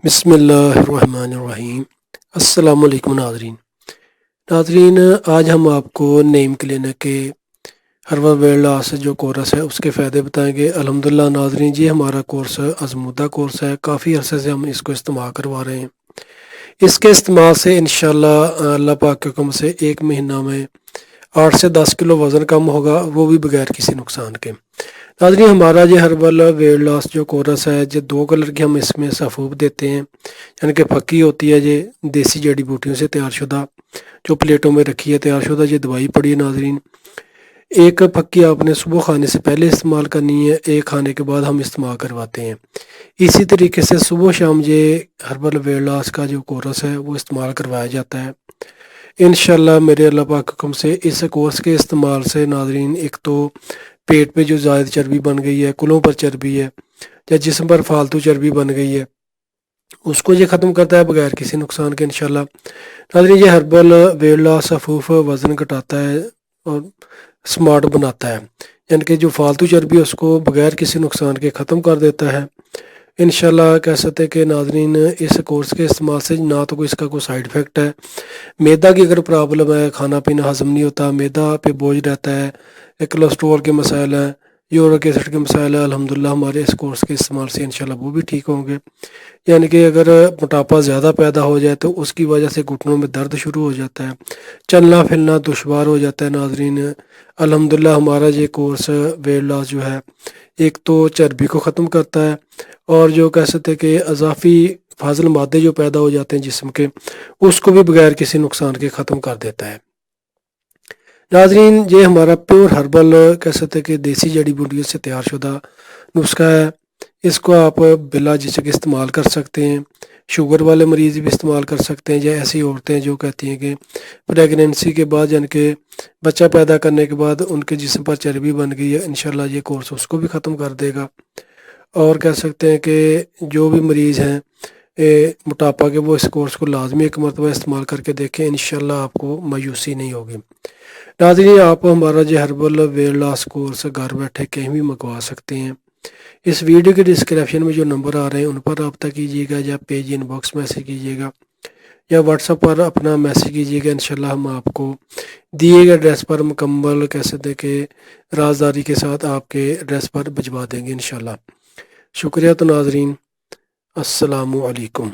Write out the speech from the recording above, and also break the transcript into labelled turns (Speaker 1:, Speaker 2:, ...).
Speaker 1: بسم اللہ الرحمن الرحیم۔ السلام علیکم ناظرین، آج ہم آپ کو نیم کلینک کے ہربل ویٹ لاس جو کورس ہے اس کے فائدے بتائیں گے۔ الحمدللہ ناظرین جی، ہمارا کورس آزمودہ کورس ہے، کافی عرصے سے ہم اس کو استعمال کروا رہے ہیں۔ اس کے استعمال سے انشاءاللہ اللہ پاک کے حکم سے 1 مہینہ میں 8 سے 10 کلو وزن کم ہوگا، وہ بھی بغیر کسی نقصان کے۔ ناظرین، ہمارا یہ ہربل ویٹ لاس جو کورس ہے، یہ 2 کلر کی ہم اس میں سفوف دیتے ہیں، یعنی کہ پھکی ہوتی ہے یہ دیسی جڑی بوٹیوں سے تیار شدہ، جو پلیٹوں میں رکھی ہے تیار شدہ، یہ دوائی پڑی ہے ناظرین۔ ایک پھکی آپ نے صبح کھانے سے پہلے استعمال کرنی ہے، ایک کھانے کے بعد ہم استعمال کرواتے ہیں۔ اسی طریقے سے صبح شام یہ ہربل ویٹ لاس کا جو کورس ہے وہ استعمال کروایا جاتا ہے۔ انشاءاللہ میرے اللہ پاک کے حکم سے اس کورس کے استعمال سے ناظرین، ایک تو پیٹ پہ جو زائد چربی بن گئی ہے، کلوں پر چربی ہے یا جسم پر فالتو چربی بن گئی ہے، اس کو یہ ختم کرتا ہے بغیر کسی نقصان کے انشاءاللہ۔ ناظرین، یہ ہربل ویٹ لاس سفوف وزن گھٹاتا ہے اور سمارٹ بناتا ہے، یعنی کہ جو فالتو چربی ہے اس کو بغیر کسی نقصان کے ختم کر دیتا ہے۔ انشاءاللہ کہہ سکتے ہیں کہ ناظرین، اس کورس کے استعمال سے نہ تو کوئی اس کا کوئی سائیڈ افیکٹ ہے۔ میدا کی اگر پرابلم ہے، کھانا پینا ہضم نہیں ہوتا، میدا پہ بوجھ رہتا ہے، کولیسٹرول کے مسائل ہیں، یورک ایسڈ کے مسائل ہیں، الحمدللہ ہمارے اس کورس کے استعمال سے انشاءاللہ وہ بھی ٹھیک ہوں گے۔ یعنی کہ اگر موٹاپا زیادہ پیدا ہو جائے تو اس کی وجہ سے گھٹنوں میں درد شروع ہو جاتا ہے، چلنا پھرنا دشوار ہو جاتا ہے ناظرین۔ الحمدللہ ہمارا یہ کورس ویٹ لاس جو ہے، ایک تو چربی کو ختم کرتا ہے، اور جو کہہ سکتے ہیں کہ اضافی فاضل مادے جو پیدا ہو جاتے ہیں جسم کے، اس کو بھی بغیر کسی نقصان کے ختم کر دیتا ہے۔ ناظرین، یہ ہمارا پیور ہربل کہہ سکتے ہیں کہ دیسی جڑی بوٹیوں سے تیار شدہ نسخہ ہے۔ اس کو آپ بلا جھجک استعمال کر سکتے ہیں، شوگر والے مریض بھی استعمال کر سکتے ہیں، یا ایسی عورتیں جو کہتی ہیں کہ پریگننسی کے بعد، یعنی کہ بچہ پیدا کرنے کے بعد ان کے جسم پر چربی بن گئی ہے، انشاءاللہ یہ کورس اس کو بھی ختم کر دے گا۔ اور کہہ سکتے ہیں کہ جو بھی مریض ہیں موٹاپا کے، وہ اس کورس کو لازمی ایک مرتبہ استعمال کر کے دیکھیں، انشاءاللہ آپ کو مایوسی نہیں ہوگی۔ ناظرین، آپ ہمارا جو ہربل ویٹ لاس کورس گھر بیٹھے کہیں بھی منگوا سکتے ہیں۔ اس ویڈیو کے ڈسکرپشن میں جو نمبر آ رہے ہیں ان پر رابطہ کیجیے گا، یا پیج ان باکس میسیج کیجیے گا، یا واٹس ایپ پر اپنا میسیج کیجیے گا۔ انشاءاللہ ہم آپ کو دیے گئے ایڈریس پر مکمل کہہ سکتے ہیں کہ رازداری کے ساتھ آپ کے ایڈریس پر بھجوا دیں گے انشاءاللہ۔ شکریہ تو ناظرین، السلام علیکم۔